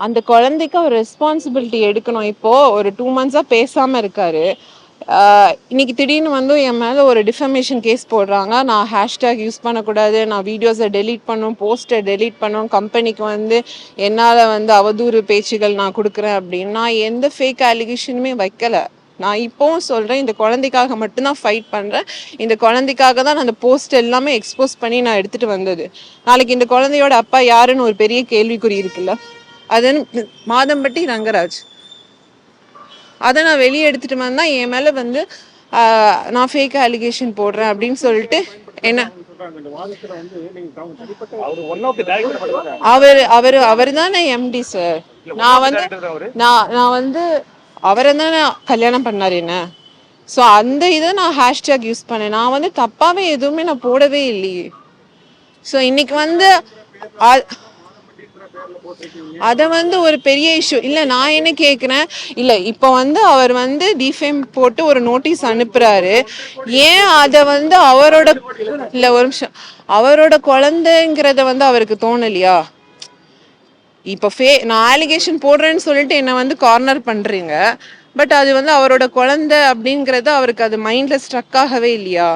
அந்த குழந்தைக்கு அவர் ரெஸ்பான்சிபிலிட்டி எடுக்கணும். இப்போ ஒரு 2 months பேசாம இருக்காரு. இன்னைக்கு திடீர்னு வந்து என் மேலே ஒரு டிஃபமேஷன் கேஸ் போடுறாங்க. நான் ஹேஷ்டேக் யூஸ் பண்ணக்கூடாது, நான் வீடியோஸை டெலீட் பண்ணும், போஸ்ட்டை டெலீட் பண்ணும், கம்பெனிக்கு வந்து என்னால் வந்து அவதூறு பேச்சுகள் நான் கொடுக்குறேன் அப்படின்னு. நான் எந்த ஃபேக் அலிகேஷனுமே வைக்கலை. நான் இப்போவும் சொல்கிறேன், இந்த குழந்தைக்காக மட்டும்தான் ஃபைட் பண்ணுறேன். இந்த குழந்தைக்காக தான் நான் அந்த போஸ்ட் எல்லாமே எக்ஸ்போஸ் பண்ணி நான் எடுத்துகிட்டு வந்தது. நாளைக்கு இந்த குழந்தையோட அப்பா யாருன்னு ஒரு பெரிய கேள்விக்குறி இருக்குல்ல. அது மாதம்பட்டி ரங்கராஜ். அதை நான் வெளியே எடுத்துட்டு வந்தா என் மேலே வந்து நான் ஃபேக் அலிகேஷன் போடுறேன் அப்படின்னு சொல்லிட்டு என்ன அவர் தானே எம்டி சார். நான் வந்து அவரை தானே கல்யாணம் பண்ணார் என்ன. ஸோ அந்த இதை நான் ஹேஷ்டேக் யூஸ் பண்ணேன். நான் வந்து தப்பாவே எதுவுமே நான் போடவே இல்லையே. ஸோ இன்னைக்கு வந்து அத வந்து ஒரு பெரிய இஷ்யூ இல்லை. நான் என்ன கேட்குறேன், இல்லை இப்போ வந்து அவர் வந்து டிஃபேம் போட்டு ஒரு நோட்டீஸ் அனுப்புறாரு. ஏன் அதை வந்து அவரோட இல்லை ஒரு நிமிஷம் அவரோட குழந்தைங்கிறத வந்து அவருக்கு தோணலையா? இப்போ நான் அலிகேஷன் போடுறேன்னு சொல்லிட்டு என்னை வந்து கார்னர் பண்ணுறீங்க. பட் அது வந்து அவரோட குழந்தை அப்படிங்கிறது அவருக்கு அது மைண்டில் ஸ்ட்ரக் ஆகவே இல்லையா?